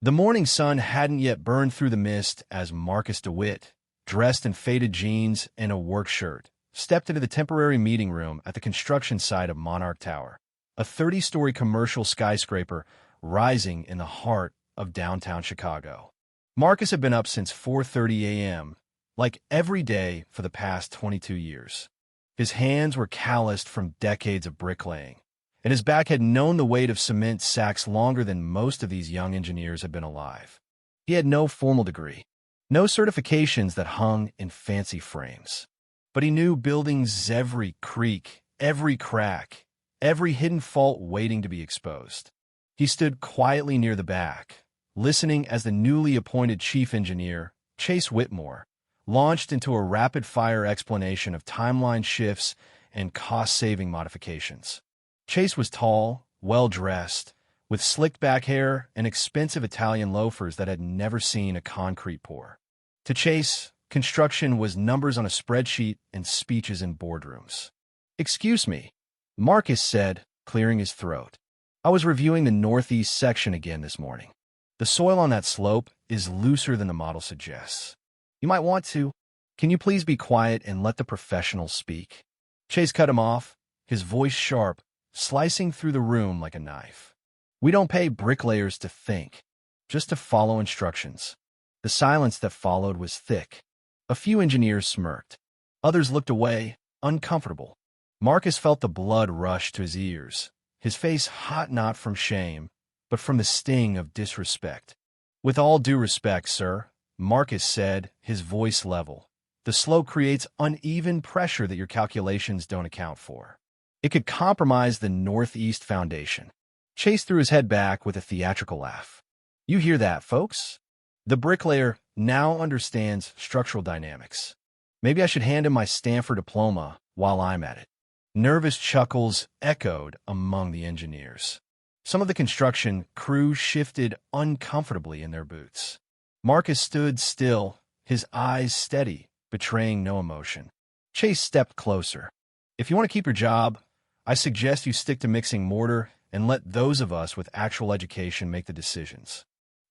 The morning sun hadn't yet burned through the mist as Marcus DeWitt, dressed in faded jeans and a work shirt, stepped into the temporary meeting room at the construction site of Monarch Tower, a 30-story commercial skyscraper rising in the heart of downtown Chicago. Marcus had been up since 4:30 a.m., like every day for the past 22 years. His hands were calloused from decades of bricklaying, and his back had known the weight of cement sacks longer than most of these young engineers had been alive. He had no formal degree, no certifications that hung in fancy frames. But he knew buildings' every creak, every crack, every hidden fault waiting to be exposed. He stood quietly near the back, listening as the newly appointed chief engineer, Chase Whitmore, launched into a rapid-fire explanation of timeline shifts and cost-saving modifications. Chase was tall, well-dressed, with slicked-back hair and expensive Italian loafers that had never seen a concrete pour. To Chase, construction was numbers on a spreadsheet and speeches in boardrooms. "Excuse me," Marcus said, clearing his throat. "I was reviewing the northeast section again this morning. The soil on that slope is looser than the model suggests. You might want to. Can you please be quiet and let the professionals speak?" Chase cut him off, his voice sharp, slicing through the room like a knife. "We don't pay bricklayers to think, just to follow instructions." The silence that followed was thick. A few engineers smirked. Others looked away, uncomfortable. Marcus felt the blood rush to his ears, his face hot not from shame, but from the sting of disrespect. "With all due respect, sir," Marcus said, his voice level, "the slope creates uneven pressure that your calculations don't account for. It could compromise the northeast foundation." Chase threw his head back with a theatrical laugh. "You hear that, folks? The bricklayer now understands structural dynamics. Maybe I should hand him my Stanford diploma while I'm at it." Nervous chuckles echoed among the engineers. Some of the construction crew shifted uncomfortably in their boots. Marcus stood still, his eyes steady, betraying no emotion. Chase stepped closer. "If you want to keep your job, I suggest you stick to mixing mortar and let those of us with actual education make the decisions."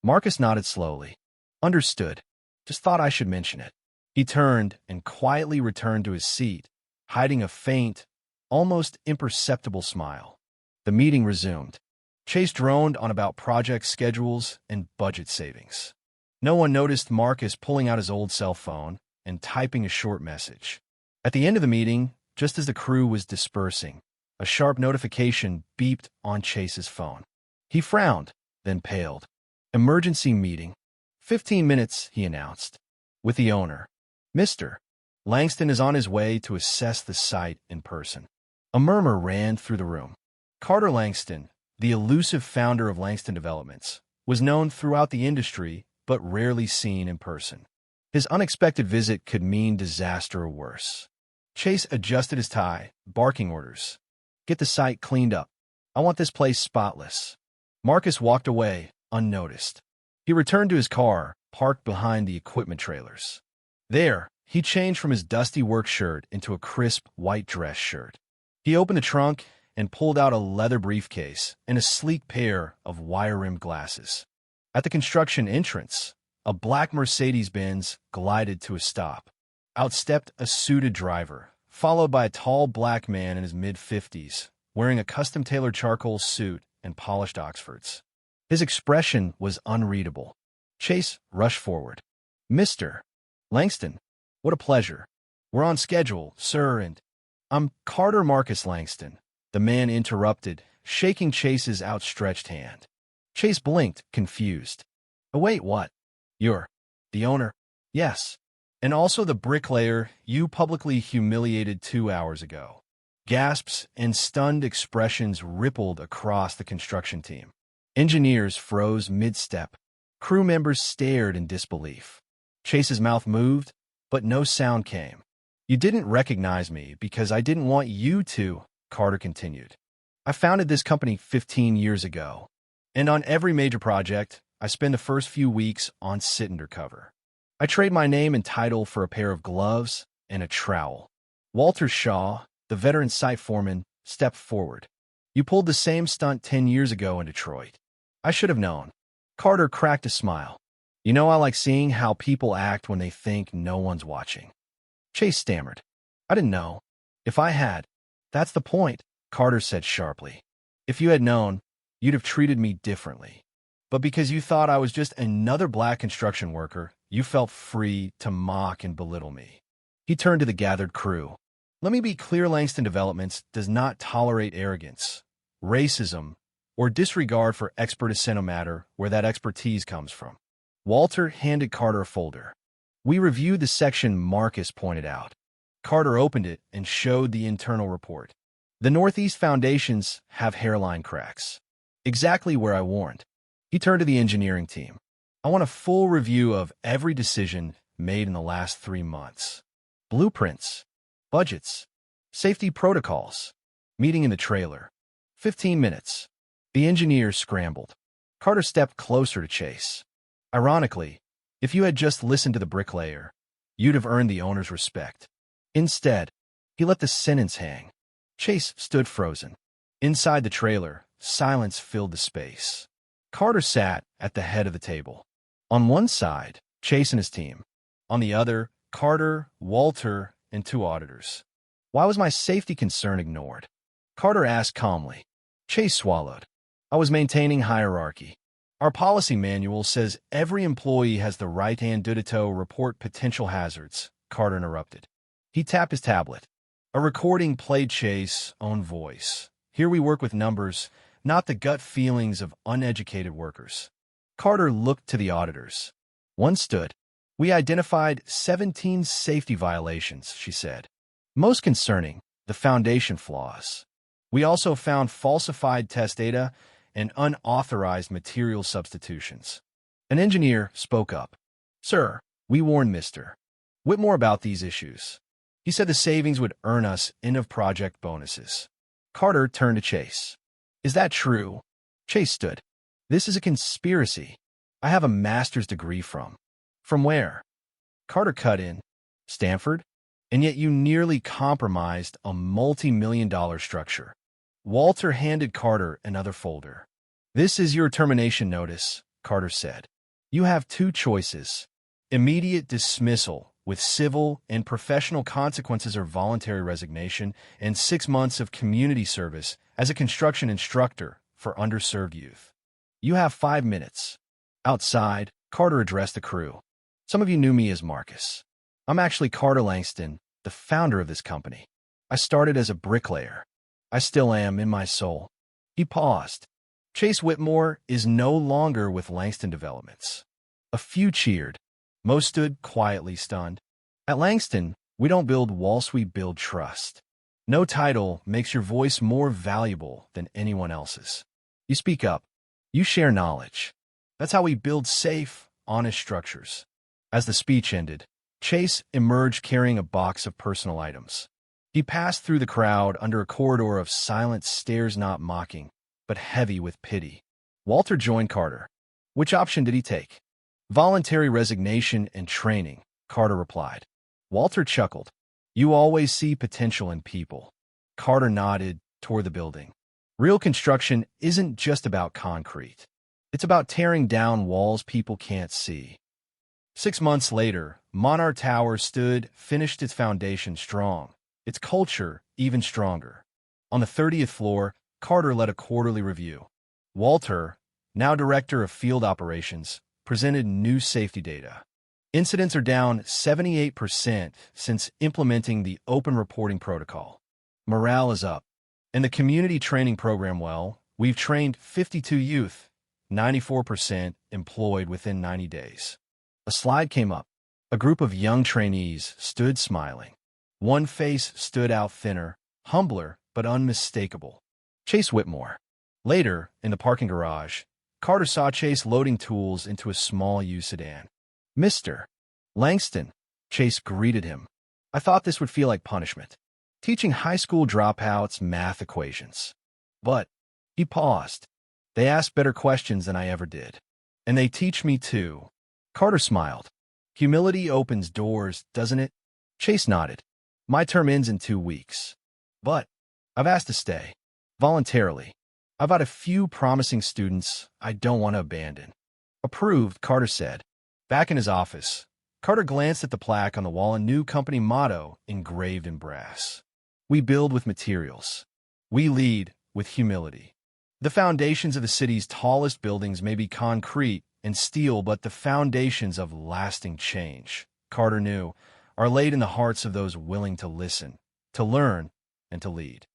Marcus nodded slowly. "Understood. Just thought I should mention it." He turned and quietly returned to his seat, hiding a faint, almost imperceptible smile. The meeting resumed. Chase droned on about project schedules and budget savings. No one noticed Marcus pulling out his old cell phone and typing a short message. At the end of the meeting, just as the crew was dispersing, a sharp notification beeped on Chase's phone. He frowned, then paled. "Emergency meeting. 15 minutes," he announced. "With the owner. Mr. Langston is on his way to assess the site in person." A murmur ran through the room. Carter Langston, the elusive founder of Langston Developments, was known throughout the industry but rarely seen in person. His unexpected visit could mean disaster or worse. Chase adjusted his tie, barking orders. "Get the site cleaned up. I want this place spotless." Marcus walked away, unnoticed. He returned to his car, parked behind the equipment trailers. There, he changed from his dusty work shirt into a crisp white dress shirt. He opened the trunk and pulled out a leather briefcase and a sleek pair of wire-rimmed glasses. At the construction entrance, a black Mercedes-Benz glided to a stop. Out stepped a suited driver, followed by a tall black man in his mid-50s, wearing a custom-tailored charcoal suit and polished Oxfords. His expression was unreadable. Chase rushed forward. "Mr. Langston, what a pleasure. We're on schedule, sir, and—" "I'm Carter Marcus Langston," the man interrupted, shaking Chase's outstretched hand. Chase blinked, confused. "Oh, wait, what? You're the owner?" "Yes. And also the bricklayer you publicly humiliated 2 hours ago." Gasps and stunned expressions rippled across the construction team. Engineers froze mid-step. Crew members stared in disbelief. Chase's mouth moved, but no sound came. "You didn't recognize me because I didn't want you to," Carter continued. "I founded this company 15 years ago, and on every major project, I spend the first few weeks on sit undercover. I trade my name and title for a pair of gloves and a trowel." Walter Shaw, the veteran site foreman, stepped forward. "You pulled the same stunt 10 years ago in Detroit. I should have known. Carter cracked a smile. You know, I like seeing how people act when they think no one's watching. Chase stammered. I didn't know. If I had. That's the point, Carter said sharply. If you had known, you'd have treated me differently. But because you thought I was just another black construction worker, you felt free to mock and belittle me. He turned to the gathered crew. Let me be clear, Langston Developments does not tolerate arrogance, racism, or disregard for expertise no matter where that expertise comes from. Walter handed Carter a folder. We reviewed the section Marcus pointed out. Carter opened it and showed the internal report. The Northeast foundations have hairline cracks. Exactly where I warned. He turned to the engineering team. I want a full review of every decision made in the last 3 months. Blueprints, budgets, safety protocols. Meeting in the trailer. 15 minutes. The engineers scrambled. Carter stepped closer to Chase. Ironically, if you had just listened to the bricklayer, you'd have earned the owner's respect. Instead, he let the sentence hang. Chase stood frozen. Inside the trailer, silence filled the space. Carter sat at the head of the table. On one side, Chase and his team. On the other, Carter, Walter, and 2 auditors. Why was my safety concern ignored? Carter asked calmly. Chase swallowed. I was maintaining hierarchy. Our policy manual says every employee has the right and duty to report potential hazards, Carter interrupted. He tapped his tablet. A recording played Chase's own voice. Here we work with numbers, not the gut feelings of uneducated workers. Carter looked to the auditors. One stood. We identified 17 safety violations, she said. Most concerning, the foundation flaws. We also found falsified test data and unauthorized material substitutions. An engineer spoke up. Sir, we warned Mr. Whitmore about these issues. He said the savings would earn us end-of-project bonuses. Carter turned to Chase. Is that true? Chase stood. This is a conspiracy. I have a master's degree from. From where? Carter cut in. Stanford? And yet you nearly compromised a multi-million-dollar structure. Walter handed Carter another folder. This is your termination notice, Carter said. You have 2 choices. Immediate dismissal with civil and professional consequences or voluntary resignation, and 6 months of community service as a construction instructor for underserved youth. You have 5 minutes. Outside, Carter addressed the crew. Some of you knew me as Marcus. I'm actually Carter Langston, the founder of this company. I started as a bricklayer. I still am in my soul. He paused. Chase Whitmore is no longer with Langston Developments. A few cheered. Most stood quietly stunned. At Langston, we don't build walls, we build trust. No title makes your voice more valuable than anyone else's. You speak up. You share knowledge. That's how we build safe, honest structures. As the speech ended, Chase emerged carrying a box of personal items. He passed through the crowd under a corridor of silent stares, not mocking, but heavy with pity. Walter joined Carter. Which option did he take? Voluntary resignation and training, Carter replied. Walter chuckled. You always see potential in people. Carter nodded toward the building. Real construction isn't just about concrete. It's about tearing down walls people can't see. 6 months later, Monarch Tower stood, finished its foundation strong, its culture even stronger. On the 30th floor, Carter led a quarterly review. Walter, now director of field operations, presented new safety data. Incidents are down 78% since implementing the open reporting protocol. Morale is up. And the community training program, well, we've trained 52 youth, 94% employed within 90 days. A slide came up. A group of young trainees stood smiling. One face stood out thinner, humbler, but unmistakable. Chase Whitmore. Later, in the parking garage, Carter saw Chase loading tools into a small used sedan. Mr. Langston, Chase greeted him. I thought this would feel like punishment. Teaching high school dropouts math equations. But, he paused. They asked better questions than I ever did. And they teach me too. Carter smiled. Humility opens doors, doesn't it? Chase nodded. My term ends in 2 weeks. But, I've asked to stay. Voluntarily. I've got a few promising students I don't want to abandon. Approved, Carter said. Back in his office, Carter glanced at the plaque on the wall, a new company motto engraved in brass. We build with materials. We lead with humility. The foundations of the city's tallest buildings may be concrete and steel, but the foundations of lasting change, Carter knew, are laid in the hearts of those willing to listen, to learn, and to lead.